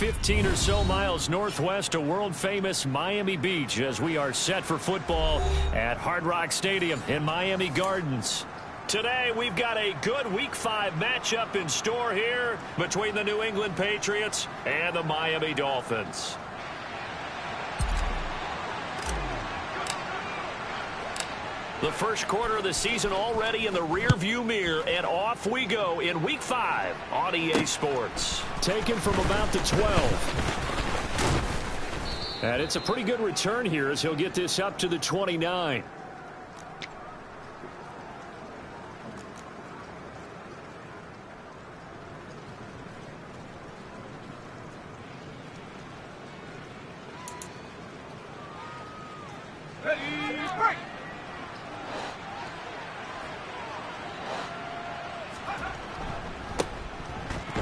15 or so miles northwest of world-famous Miami Beach as we are set for football at Hard Rock Stadium in Miami Gardens. Today, we've got a good Week 5 matchup in store here between the New England Patriots and the Miami Dolphins. The first quarter of the season already in the rearview mirror, and off we go in Week 5 on EA Sports. Taken from about the 12. And it's a pretty good return here as he'll get this up to the 29.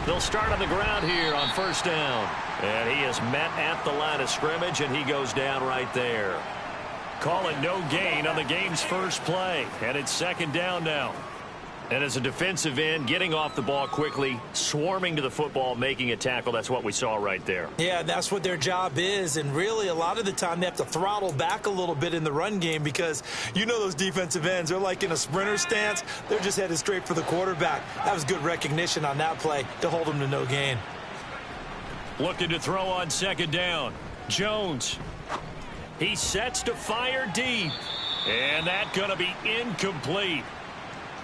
They'll start on the ground here on first down. And he is met at the line of scrimmage, and he goes down right there. Call it no gain on the game's first play. And it's second down now. And as a defensive end, getting off the ball quickly, swarming to the football, making a tackle, that's what we saw right there. Yeah, that's what their job is. And really, a lot of the time, they have to throttle back a little bit in the run game because you know those defensive ends, they're like in a sprinter stance. They're just headed straight for the quarterback. That was good recognition on that play to hold them to no gain. Looking to throw on second down. Jones. He sets to fire deep. And that's going to be incomplete.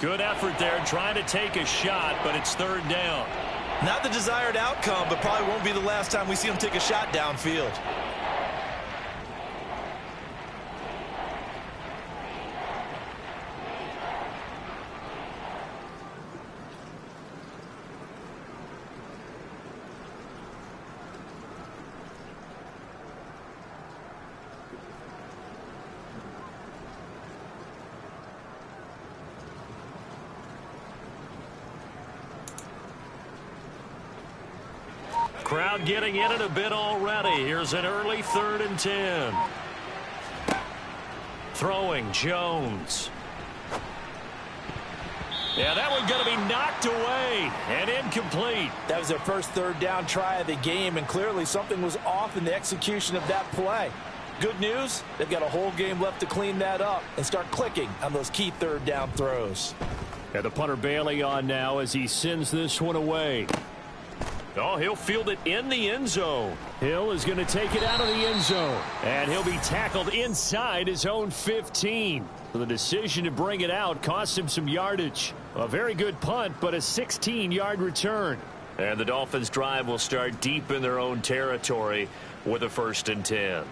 Good effort there, trying to take a shot, but it's third down. Not the desired outcome, but probably won't be the last time we see him take a shot downfield. Crowd getting in it a bit already. Here's an early 3rd and 10. Throwing Jones. Yeah, that one's going to be knocked away and incomplete. That was their first third down try of the game, and clearly something was off in the execution of that play. Good news, they've got a whole game left to clean that up and start clicking on those key third down throws. And the punter Bailey on now as he sends this one away. Oh, he'll field it in the end zone. Hill is going to take it out of the end zone. And he'll be tackled inside his own 15. So the decision to bring it out cost him some yardage. A very good punt, but a 16-yard return. And the Dolphins' drive will start deep in their own territory with a 1st and 10.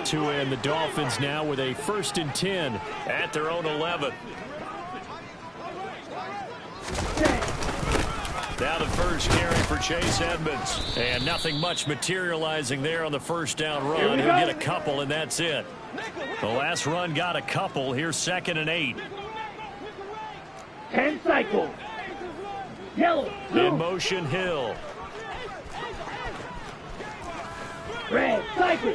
To end the Dolphins now with a 1st and 10 at their own 11. Now the first carry for Chase Edmonds. And nothing much materializing there on the first down run. He'll get a couple, and that's it. The last run got a couple. Here's 2nd and 8. 10 cycles. Yellow. In motion, Hill. Red cycle.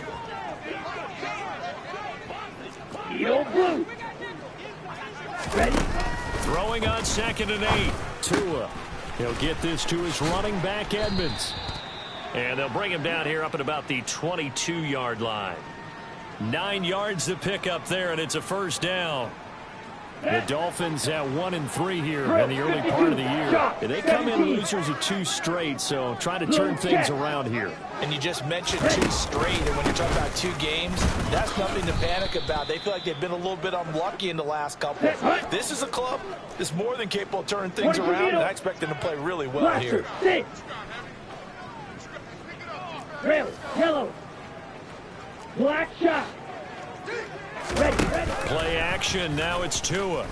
Yellow blue. Ready. Throwing on 2nd and 8. Tua. He'll get this to his running back, Edmonds. And they'll bring him down here up at about the 22-yard line. 9 yards to pick up there, and it's a first down. The Dolphins at 1-3 here in the early part of the year. They come in losers of 2 straight, so trying to turn things around here. And you just mentioned 2 straight, and when you're talking about 2 games, that's nothing to panic about. They feel like they've been a little bit unlucky in the last couple. This is a club that's more than capable of turning things around, and I expect them to play really well here. Red, yellow, black shot. Ready. Play action. Now it's Tua.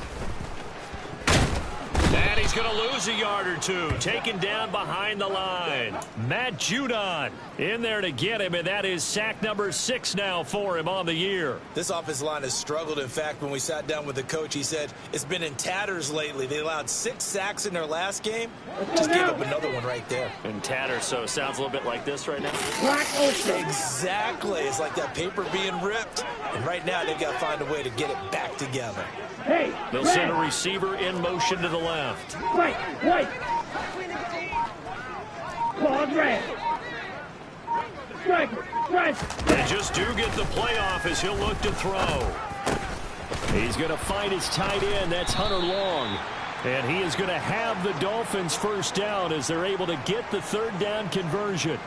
And he's going to lose a yard or 2. Taken down behind the line. Matt Judon in there to get him, and that is sack number 6 now for him on the year. This offensive line has struggled. In fact, when we sat down with the coach, he said it's been in tatters lately. They allowed 6 sacks in their last game. Just gave up another one right there. In tatters, so it sounds a little bit like this right now. Black ocean. Exactly. It's like that paper being ripped. And right now, they've got to find a way to get it back together. Hey, They'll send a receiver in motion to the left. Right, right. Claws red. Striker, striker. They just do get the playoff as he'll look to throw. He's going to find his tight end. That's Hunter Long. And he is going to have the Dolphins first down as they're able to get the third down conversion.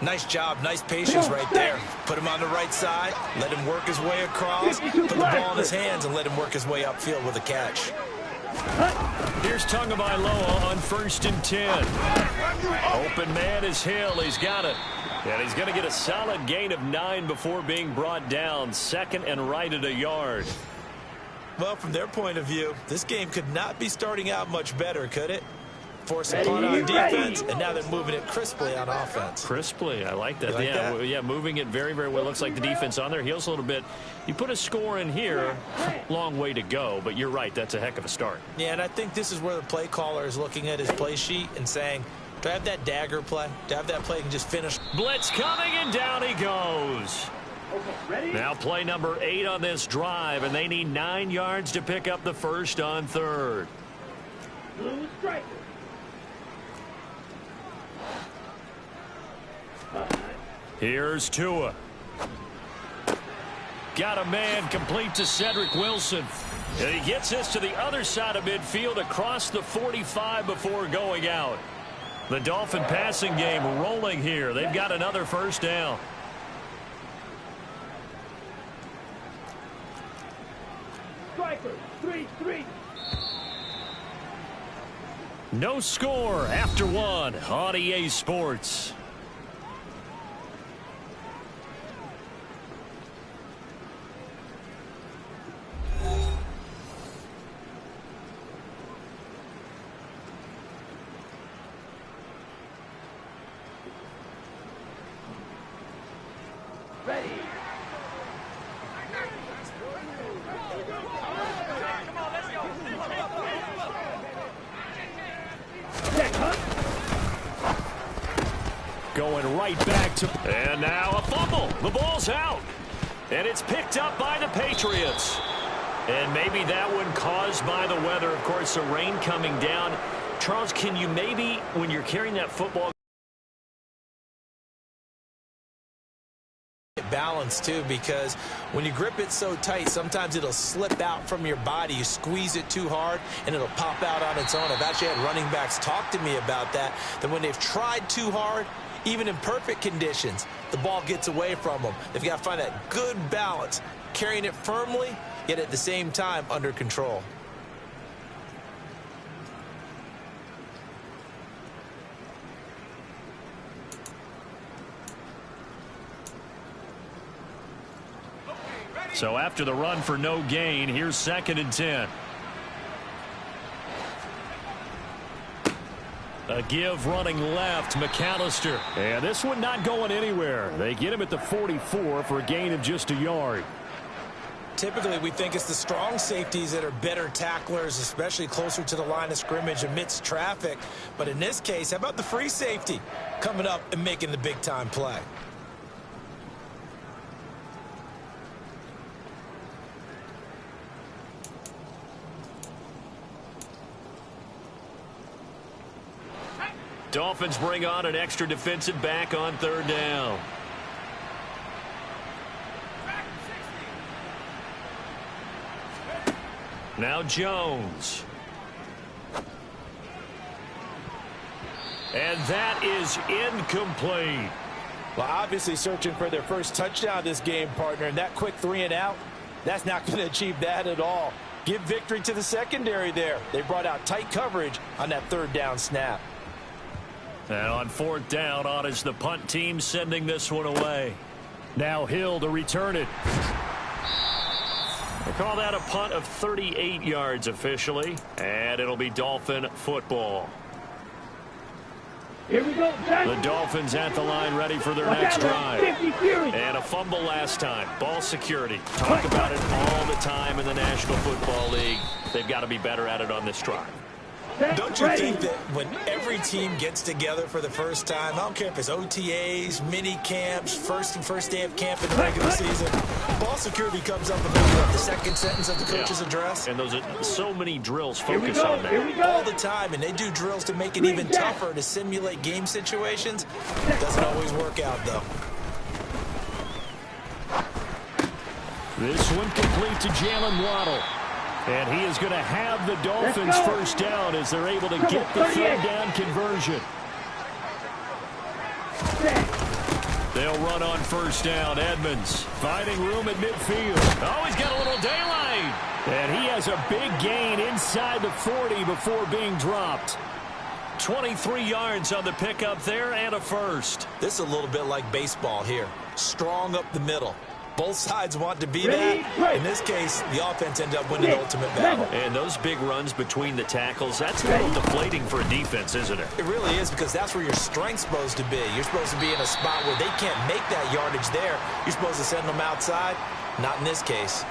Nice job. Nice patience right there. Put him on the right side. Let him work his way across. Put the ball in his hands and let him work his way upfield with a catch. Here's Tagovailoa on 1st and 10. Open man is Hill. He's got it. And he's going to get a solid gain of 9 before being brought down. 2nd and right at a yard. Well, from their point of view, this game could not be starting out much better, could it? Force a punt on defense, and now they're moving it crisply on offense. Crisply, I like that. Like yeah, that? yeah, moving it very, very well. Looks like the defense on their heels a little bit. You put a score in here, long way to go, but you're right, that's a heck of a start. Yeah, and I think this is where the play caller is looking at his play sheet and saying, do I have that dagger play? Do I have that play and just finish? Blitz coming, and down he goes. Okay, ready? Now play number 8 on this drive, and they need 9 yards to pick up the first on 3rd. Blue striker. Here's Tua. Got a man complete to Cedric Wilson. And he gets this to the other side of midfield across the 45 before going out. The Dolphin passing game rolling here. They've got another first down. Striker, 3-3. No score after 1 on EA Sports. Ready. Going right back to... And now a fumble. The ball's out. And it's picked up by the Patriots. And maybe that one caused by the weather. Of course, the rain coming down. Charles, can you maybe, when you're carrying that football... balance too, because when you grip it so tight, sometimes it'll slip out from your body. You squeeze it too hard and it'll pop out on its own. I've actually had running backs talk to me about that when they've tried too hard, even in perfect conditions, the ball gets away from them. They've got to find that good balance, carrying it firmly, yet at the same time under control. So after the run for no gain, here's 2nd and 10. A give running left, McAllister. And this one not going anywhere. They get him at the 44 for a gain of just a yard. Typically, we think it's the strong safeties that are better tacklers, especially closer to the line of scrimmage amidst traffic. But in this case, how about the free safety coming up and making the big-time play? Dolphins bring on an extra defensive back on 3rd down. Now Jones. And that is incomplete. Well, obviously searching for their first touchdown this game, partner, and that quick 3 and out, that's not going to achieve that at all. Give victory to the secondary there. They brought out tight coverage on that 3rd down snap. And on 4th down, on is the punt team sending this one away. Now Hill to return it. They call that a punt of 38 yards officially, and it'll be Dolphin football. Here we go, The Dolphins at the line ready for their next drive. And a fumble last time. Ball security. Talk about it all the time in the National Football League. They've got to be better at it on this drive. Don't you think that when every team gets together for the first time, I don't care if it's OTAs, mini camps, first day of camp in the regular season, ball security comes up in the second sentence of the coach's address? And those are so many drills focus on that. All the time, and they do drills to make it even tougher to simulate game situations. It doesn't always work out, though. This one complete to Jalen Waddle. And he is going to have the Dolphins first down as they're able to get the third down conversion. They'll run on first down. Edmonds finding room at midfield. Oh, he's got a little daylight. And he has a big gain inside the 40 before being dropped. 23 yards on the pickup there and a first. This is a little bit like baseball here. Strong up the middle. Both sides want to be that. In this case, the offense ended up winning the ultimate battle. And those big runs between the tackles, that's a little deflating for a defense, isn't it? It really is, because that's where your strength's supposed to be. You're supposed to be in a spot where they can't make that yardage there. You're supposed to send them outside. Not in this case.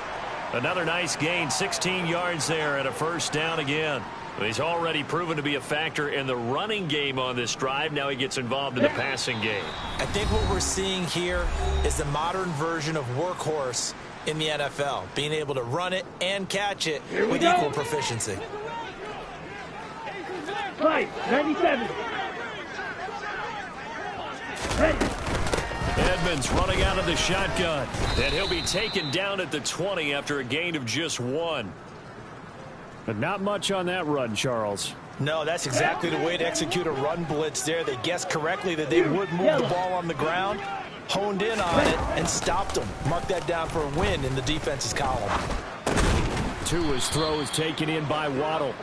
Another nice gain, 16 yards there and a first down again. He's already proven to be a factor in the running game on this drive. Now he gets involved in the passing game. I think what we're seeing here is the modern version of workhorse in the NFL, being able to run it and catch it with equal proficiency. Right, 97. Ready. Edmonds running out of the shotgun. And he'll be taken down at the 20 after a gain of just 1. But not much on that run, Charles. No, that's exactly the way to execute a run blitz there. They guessed correctly that they would move the ball on the ground, honed in on it, and stopped them. Mark that down for a win in the defense's column. Tua's throw is taken in by Waddle.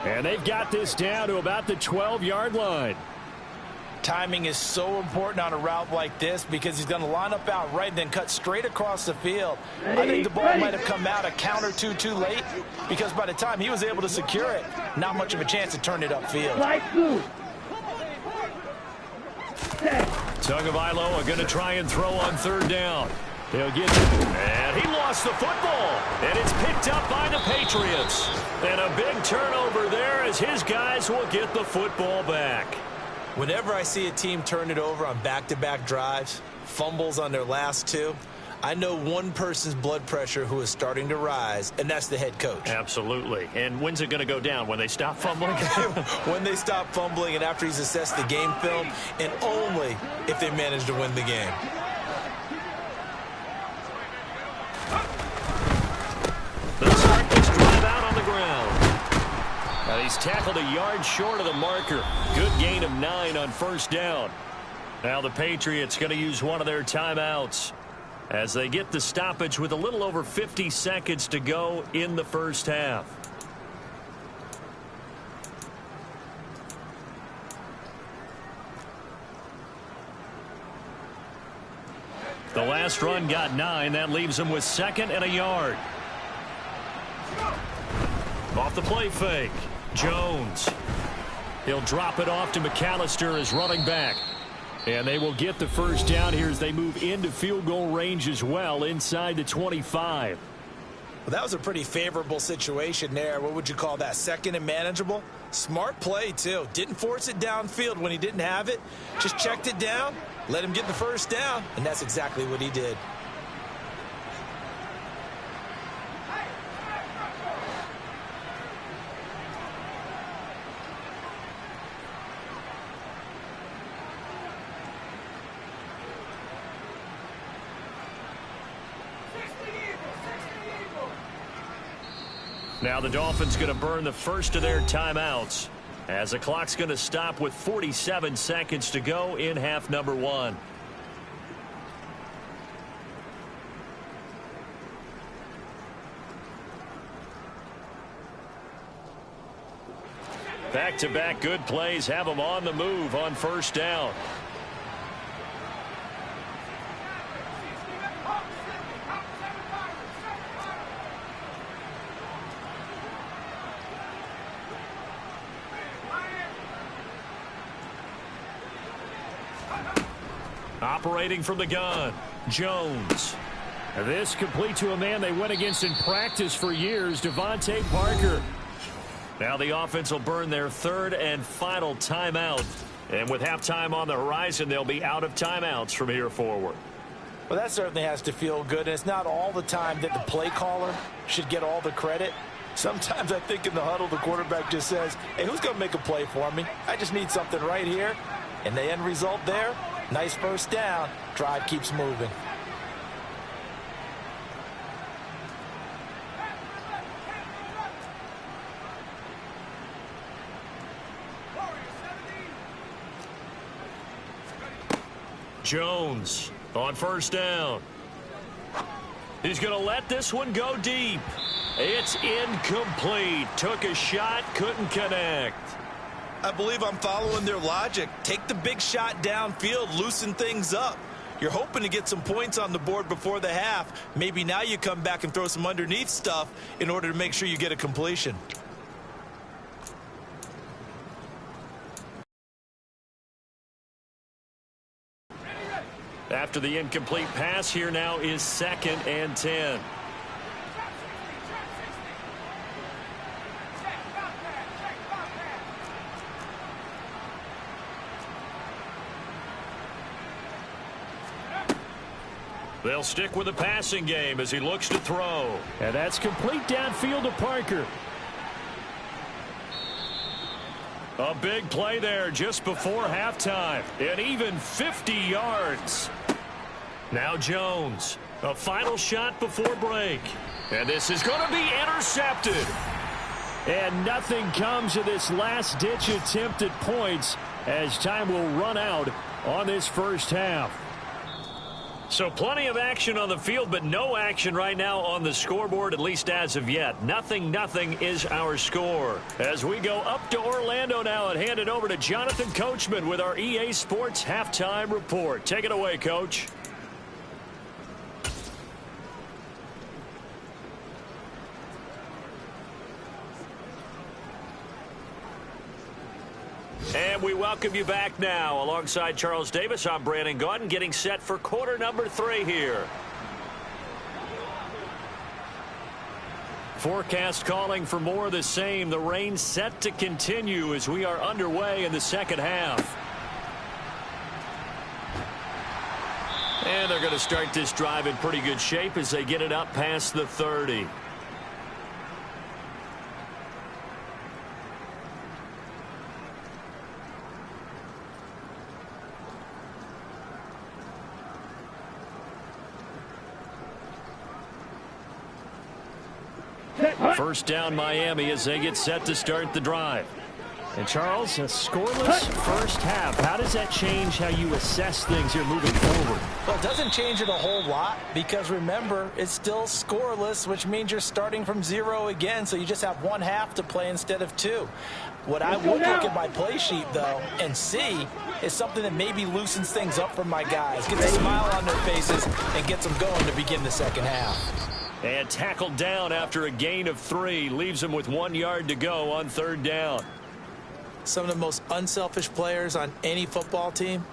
And they've got this down to about the 12-yard line. Timing is so important on a route like this because he's going to line up out right and then cut straight across the field. I think the ball might have come out a count or two too late because by the time he was able to secure it, not much of a chance to turn it upfield. Tagovailoa are going to try and throw on third down. They'll get it. And he lost the football. And it's picked up by the Patriots. And a big turnover there as his guys will get the football back. Whenever I see a team turn it over on back-to-back drives, fumbles on their last two, I know one person's blood pressure who is starting to rise, and that's the head coach. Absolutely. And when's it going to go down? When they stop fumbling? When they stop fumbling and after he's assessed the game film, and only if they manage to win the game. They'll start this drive out on the ground. He's tackled a yard short of the marker. Good gain of 9 on first down. Now the Patriots going to use one of their timeouts as they get the stoppage with a little over 50 seconds to go in the first half. The last run got 9. That leaves them with 2nd and a yard. Off the play fake. Jones. He'll drop it off to McAllister as running back. And they will get the first down here as they move into field goal range as well inside the 25. Well, that was a pretty favorable situation there. What would you call that? 2nd and manageable? Smart play, too. Didn't force it downfield when he didn't have it. Just checked it down, let him get the first down, and that's exactly what he did. Now the Dolphins going to burn the first of their timeouts as the clock's going to stop with 47 seconds to go in half number 1. Back-to-back good plays have them on the move on first down. Operating from the gun, Jones. This complete to a man they went against in practice for years, Devontae Parker. Now the offense will burn their third and final timeout. And with halftime on the horizon, they'll be out of timeouts from here forward. Well, that certainly has to feel good. And it's not all the time that the play caller should get all the credit. Sometimes I think in the huddle, the quarterback just says, hey, who's going to make a play for me? I just need something right here. And the end result there, nice first down. Drive keeps moving. Jones on first down. He's going to let this one go deep. It's incomplete. Took a shot, couldn't connect. I believe I'm following their logic. Take the big shot downfield, loosen things up. You're hoping to get some points on the board before the half. Maybe now you come back and throw some underneath stuff in order to make sure you get a completion. After the incomplete pass, here now is 2nd and 10. They'll stick with the passing game as he looks to throw. And that's complete downfield to Parker. A big play there just before halftime. And even 50 yards. Now Jones. A final shot before break. And this is going to be intercepted. And nothing comes of this last-ditch attempt at points as time will run out on this first half. So plenty of action on the field, but no action right now on the scoreboard, at least as of yet. 0-0 is our score. As we go up to Orlando now and hand it over to Jonathan Coachman with our EA Sports Halftime Report. Take it away, Coach. And we welcome you back now. Alongside Charles Davis, I'm Brandon Gaudin, getting set for quarter number 3 here. Forecast calling for more of the same. The rain set to continue as we are underway in the second half. And they're going to start this drive in pretty good shape as they get it up past the 30. First down Miami as they get set to start the drive. And Charles, a scoreless first half. How does that change how you assess things here moving forward? Well, it doesn't change it a whole lot because remember, it's still scoreless, which means you're starting from 0 again, so you just have 1 half to play instead of 2. What I would look at my play sheet, though, and see is something that maybe loosens things up for my guys, gets a smile on their faces, and gets them going to begin the second half. And tackled down after a gain of 3. Leaves him with 1 yard to go on third down. Some of the most unselfish players on any football team,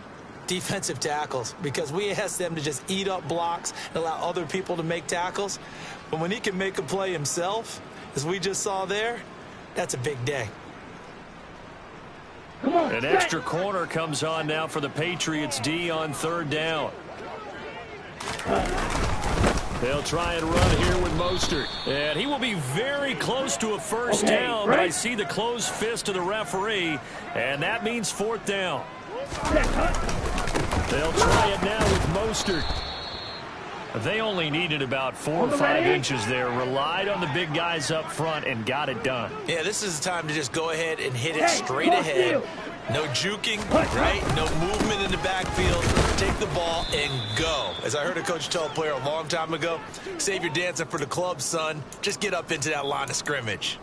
defensive tackles, because we ask them to just eat up blocks and allow other people to make tackles. But when he can make a play himself, as we just saw there, that's a big day. Come on, An extra corner comes on now for the Patriots D on third down. They'll try and run here with Mostert. And he will be very close to a first down, but I see the closed fist of the referee, and that means fourth down. They'll try it now with Mostert. They only needed about 4 or 5 inches there, relied on the big guys up front, and got it done. Yeah, this is the time to just go ahead and hit it straight ahead. No juking, right? No movement in the backfield. Take the ball and go. As I heard a coach tell a player a long time ago, save your dancing for the club, son. Just get up into that line of scrimmage.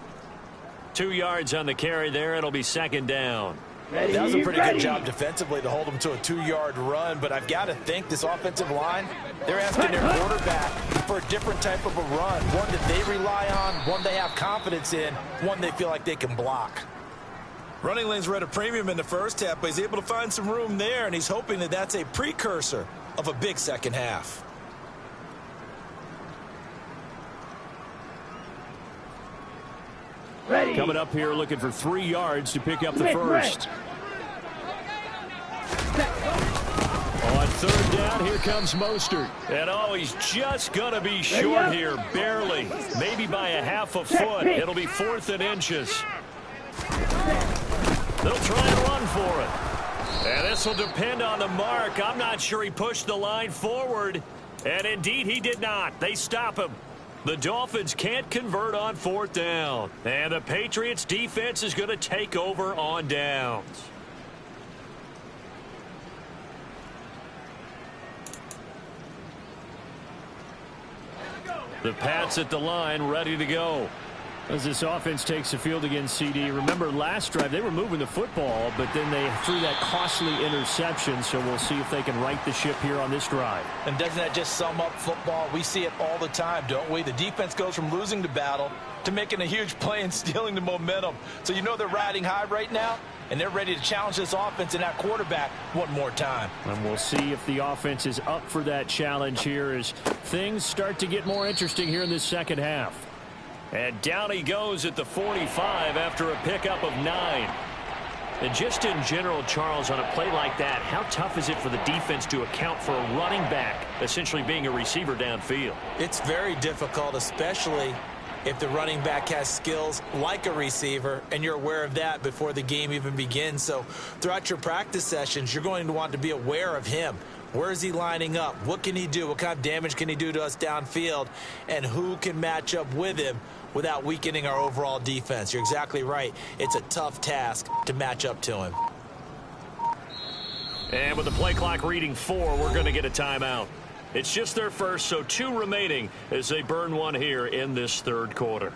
2 yards on the carry there. It'll be second down. That was a pretty good job defensively to hold them to a 2-yard run, but I've got to think this offensive line, they're asking their quarterback for a different type of a run, one that they rely on, one they have confidence in, one they feel like they can block. Running lanes were at a premium in the first half, but he's able to find some room there, and he's hoping that that's a precursor of a big second half. Ready. Coming up here looking for 3 yards to pick up the first. On third down, here comes Mostert. And oh, he's just going to be short here, barely. Maybe by a half a foot. It'll be 4th and inches. They'll try and run for it. And this will depend on the mark. I'm not sure he pushed the line forward. And indeed, he did not. They stop him. The Dolphins can't convert on 4th down. And the Patriots defense is going to take over on downs. The Pats at the line, ready to go. As this offense takes the field against CD. Remember last drive they were moving the football, but then they threw that costly interception, so we'll see if they can right the ship here on this drive. And doesn't that just sum up football? We see it all the time, don't we? The defense goes from losing the battle to making a huge play and stealing the momentum. So you know they're riding high right now, and they're ready to challenge this offense and that quarterback one more time. And we'll see if the offense is up for that challenge here as things start to get more interesting here in this second half. And down he goes at the 45 after a pickup of 9. And just in general, Charles, on a play like that, how tough is it for the defense to account for a running back essentially being a receiver downfield? It's very difficult, especially if the running back has skills like a receiver, and you're aware of that before the game even begins. So throughout your practice sessions, you're going to want to be aware of him. Where is he lining up? What can he do? What kind of damage can he do to us downfield? And who can match up with him without weakening our overall defense? You're exactly right. It's a tough task to match up to him. And with the play clock reading 4, we're going to get a timeout. It's just their first, so 2 remaining as they burn one here in this third quarter.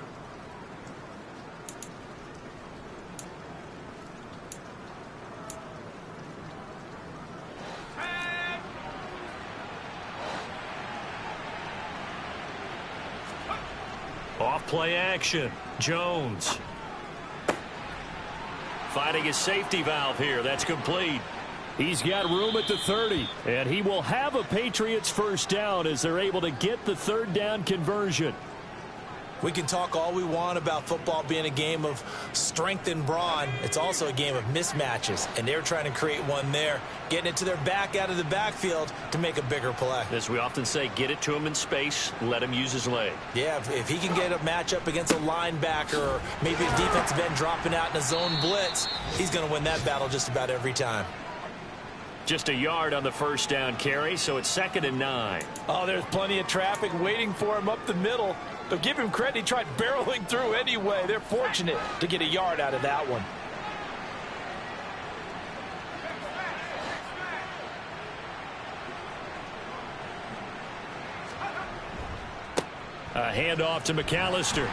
Off play action. Jones. Finding his safety valve here. That's complete. He's got room at the 30. And he will have a Patriots first down as they're able to get the third down conversion. We can talk all we want about football being a game of strength and brawn. It's also a game of mismatches, and they're trying to create one there, getting it to their back out of the backfield to make a bigger play. As we often say, get it to him in space, let him use his leg. Yeah, if he can get a matchup against a linebacker or maybe a defensive end dropping out in a zone blitz, he's going to win that battle just about every time. Just a yard on the first down carry, so it's 2nd and 9. Oh, there's plenty of traffic waiting for him up the middle. But give him credit, he tried barreling through anyway. They're fortunate to get a yard out of that one. A handoff to McAllister.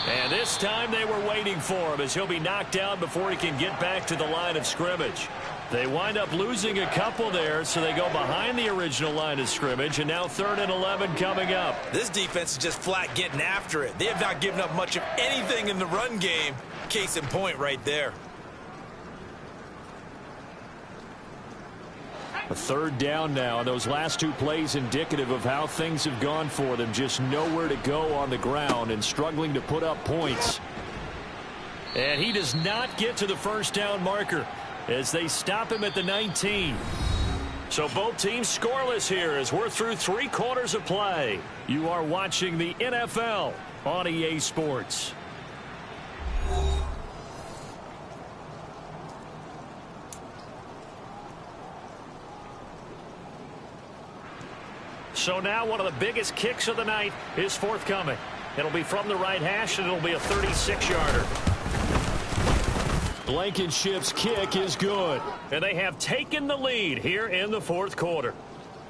And this time they were waiting for him as he'll be knocked down before he can get back to the line of scrimmage. They wind up losing a couple there, so they go behind the original line of scrimmage, and now 3rd and 11 coming up. This defense is just flat getting after it. They have not given up much of anything in the run game. Case in point right there. A 3rd down now, and those last 2 plays indicative of how things have gone for them. Just nowhere to go on the ground and struggling to put up points. And he does not get to the first down marker as they stop him at the 19. So both teams scoreless here as we're through 3 quarters of play. You are watching the NFL on EA Sports. So now one of the biggest kicks of the night is forthcoming. It'll be from the right hash, and it'll be a 36-yarder. Blankenship's kick is good, and they have taken the lead here in the 4th quarter.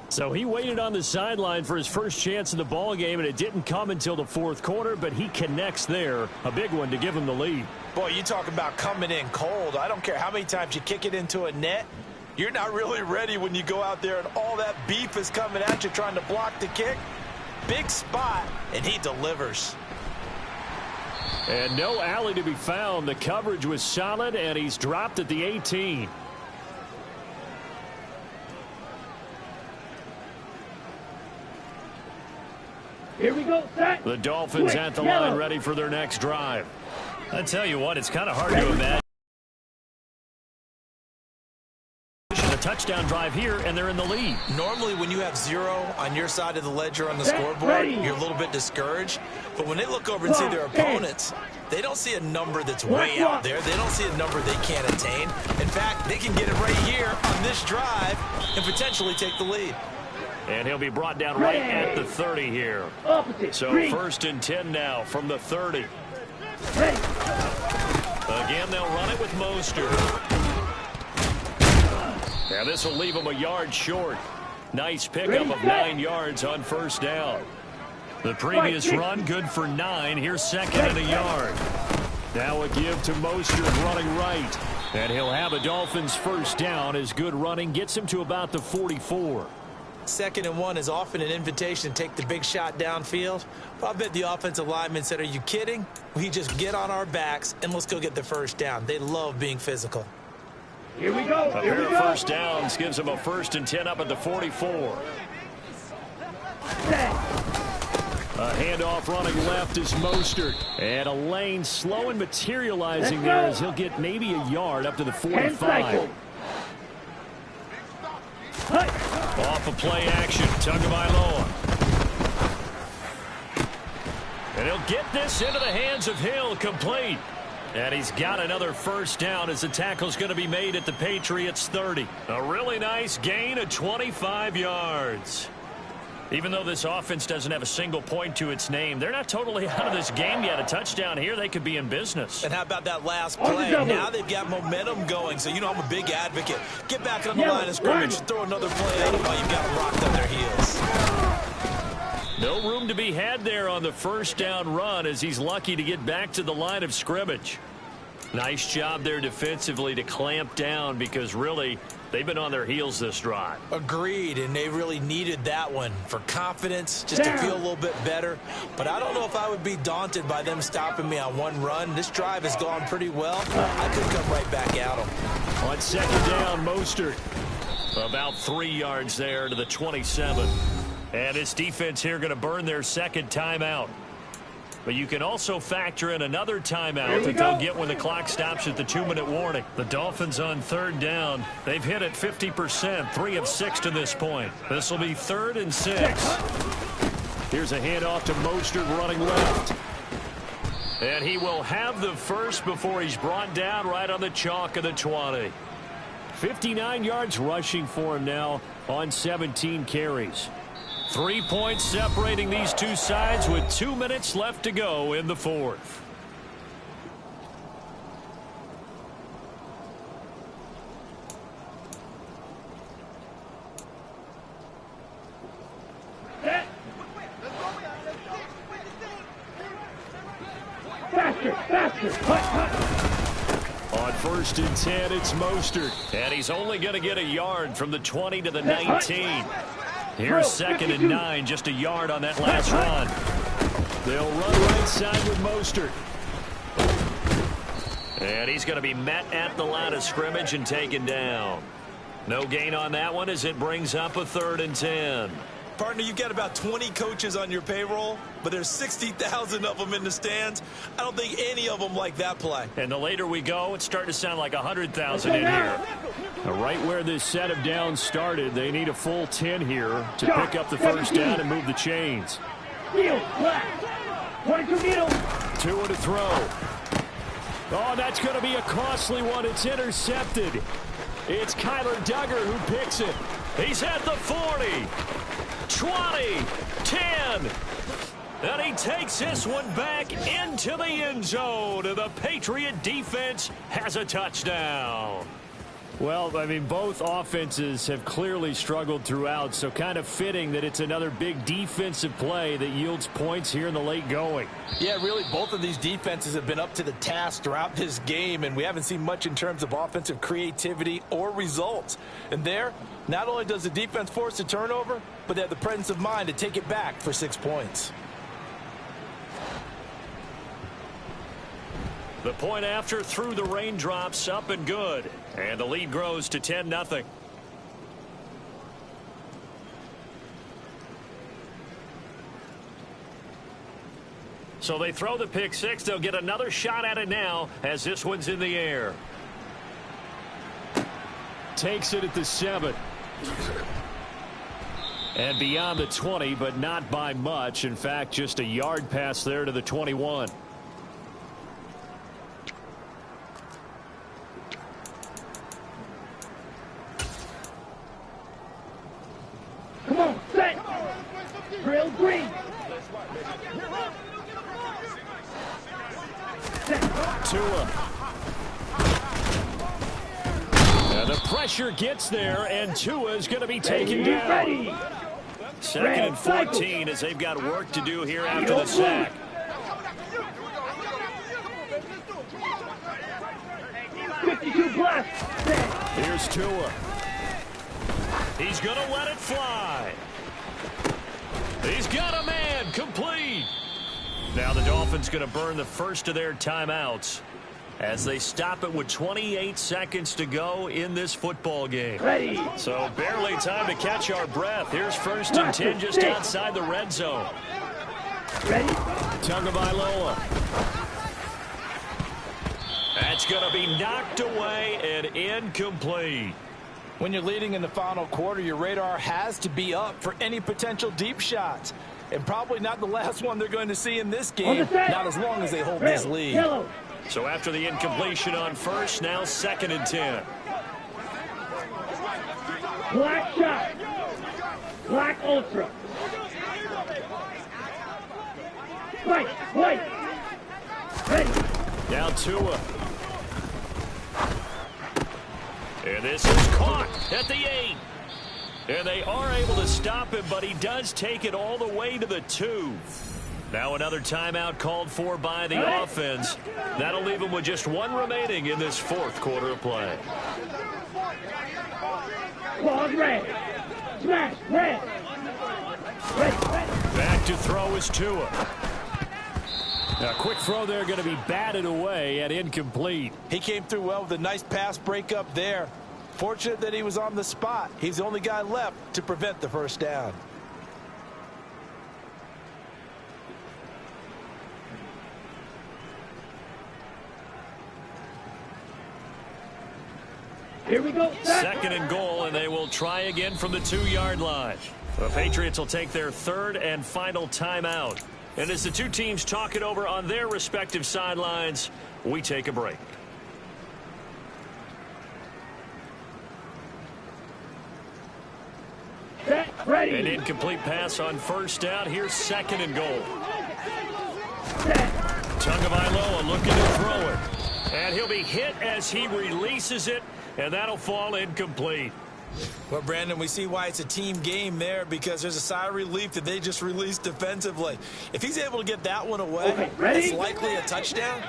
So he waited on the sideline for his first chance in the ball game, and it didn't come until the 4th quarter, but he connects there, a big one to give him the lead. Boy, you talk about coming in cold. I don't care how many times you kick it into a net. You're not really ready when you go out there and all that beef is coming at you trying to block the kick. Big spot, and he delivers. And no alley to be found. The coverage was solid, and he's dropped at the 18. Here we go, set. The Dolphins at the line ready for their next drive. I tell you what, it's kind of hard to imagine a touchdown drive here, and they're in the lead. Normally, when you have 0 on your side of the ledger on the scoreboard, you're a little bit discouraged. But when they look over and see their opponents, they don't see a number that's way out there. They don't see a number they can't attain. In fact, they can get it right here on this drive and potentially take the lead. And he'll be brought down right at the 30 here. So 1st and 10 now from the 30. Again, they'll run it with Mostert. Now this will leave him a yard short. Nice pickup of 9 yards on 1st down. The previous run good for 9. Here's 2nd and a yard. Now a give to Mostert running right. And he'll have a Dolphins 1st down as good running gets him to about the 44. 2nd and 1 is often an invitation to take the big shot downfield. But I bet the offensive lineman said, are you kidding? We just get on our backs and let's go get the 1st down. They love being physical. Here we go. A pair of 1st downs gives him a 1st and 10 up at the 44. A handoff running left is Mostert. And a lane slow and materializing there as he'll get maybe a yard up to the 45. Off of play action, Tagovailoa. And he'll get this into the hands of Hill, complete. And he's got another 1st down as the tackle's going to be made at the Patriots 30. A really nice gain of 25 yards. Even though this offense doesn't have a single point to its name, they're not totally out of this game yet. A touchdown here, they could be in business. And how about that last play? Now they've got momentum going, so you know I'm a big advocate. Get back on the line of scrimmage, throw another play at them while you've got them rocked on their heels. No room to be had there on the 1st down run as he's lucky to get back to the line of scrimmage. Nice job there defensively to clamp down because really they've been on their heels this drive. Agreed, and they really needed that one for confidence, just to feel a little bit better. But I don't know if I would be daunted by them stopping me on one run. This drive has gone pretty well. I could come right back at them. On 2nd down, Mostert. About 3 yards there to the 27. And this defense here going to burn their 2nd timeout. But you can also factor in another timeout that they'll get when the clock stops at the 2-minute warning. The Dolphins on 3rd down. They've hit it 50%, 3 of 6 to this point. This will be 3rd and 6. Here's a handoff to Mostert running left. And he will have the 1st before he's brought down right on the chalk of the 20. 59 yards rushing for him now on 17 carries. 3 points separating these two sides with 2 minutes left to go in the 4th. On 1st and 10, it's Mostert. And he's only going to get a yard from the 20 to the 19. Here's 2nd and 9, just a yard on that last run. They'll run right side with Mostert. And he's going to be met at the line of scrimmage and taken down. No gain on that one as it brings up a 3rd and 10. Partner, you've got about 20 coaches on your payroll, but there's 60,000 of them in the stands. I don't think any of them like that play. And the later we go, it's starting to sound like 100,000 in here. Now, right where this set of downs started, they need a full 10 here to pick up the 1st down and move the chains. 2 to throw. Oh, that's going to be a costly one. It's intercepted. It's Kyler Duggar who picks it. He's at the 40. 20, 10, and he takes this one back into the end zone. The Patriot defense has a touchdown. Well, I mean, both offenses have clearly struggled throughout, so kind of fitting that it's another big defensive play that yields points here in the late going. Yeah, really, both of these defenses have been up to the task throughout this game, and we haven't seen much in terms of offensive creativity or results. And there, not only does the defense force a turnover, but they have the presence of mind to take it back for 6 points. The point after through the raindrops, up and good. And the lead grows to 10-0. So So they throw the pick six. They'll get another shot at it now as this one's in the air. Takes it at the 7. And beyond the 20, but not by much. In fact, just a yard pass there to the 21. Come on, set. Drill green. Tua. And the pressure gets there, and Tua is going to be taken down. Ready. Second and 14 as they've got work to do here after the sack. Here's Tua. He's going to let it fly. He's got a man, complete. Now the Dolphins going to burn the first of their timeouts as they stop it with 28 seconds to go in this football game. Ready. So barely time to catch our breath. Here's first and 10 just outside the red zone. Ready. Tagovailoa. That's going to be knocked away and incomplete. When you're leading in the final quarter, your radar has to be up for any potential deep shots. And probably not the last one they're going to see in this game, not as long as they hold this lead. Yellow. So after the incompletion on first, now second and 10. Black shot. Black ultra. White. Ready. Now Tua. And this is caught at the 8. And they are able to stop him, but he does take it all the way to the 2. Now another timeout called for by the offense. That'll leave them with just one remaining in this fourth quarter of play. Claws red. Smash red. Back to throw is Tua. A quick throw there going to be batted away and incomplete. He came through well with a nice pass breakup there. Fortunate that he was on the spot. He's the only guy left to prevent the first down. Here we go. Second and goal, and they will try again from the 2-yard line. The Patriots will take their third and final timeout. And as the two teams talk it over on their respective sidelines, we take a break. Set. Ready. An incomplete pass on first down. Here's second and goal. Set. Tagovailoa looking to throw it. And he'll be hit as he releases it, and that'll fall incomplete. Well, Brandon, we see why it's a team game there, because there's a sigh of relief that they just released defensively. If he's able to get that one away, it's likely a touchdown.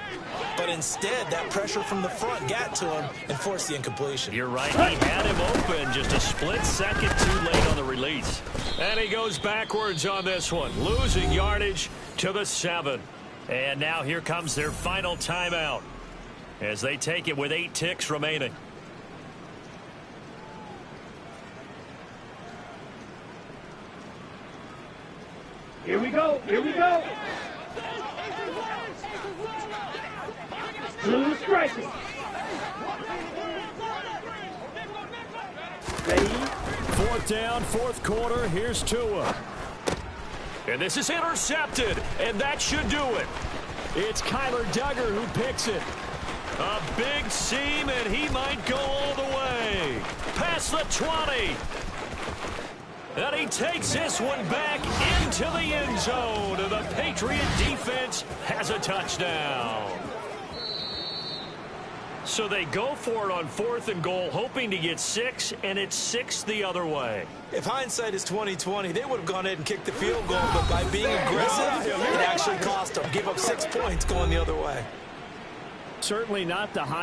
But instead, that pressure from the front got to him and forced the incompletion. You're right. He had him open just a split second too late on the release. And he goes backwards on this one, losing yardage to the 7. And now here comes their final timeout as they take it with 8 ticks remaining. Here we go. Blue striking. Ready. Fourth down, fourth quarter. Here's Tua. And this is intercepted, and that should do it. It's Kyler Duggar who picks it. A big seam, and he might go all the way. Past the 20. And he takes this one back into the end zone. And the Patriot defense has a touchdown. So they go for it on fourth and goal, hoping to get 6, and it's 6 the other way. If hindsight is 20/20, they would have gone ahead and kicked the field goal, but by being aggressive, it actually cost them. Give up 6 points going the other way. Certainly not the high.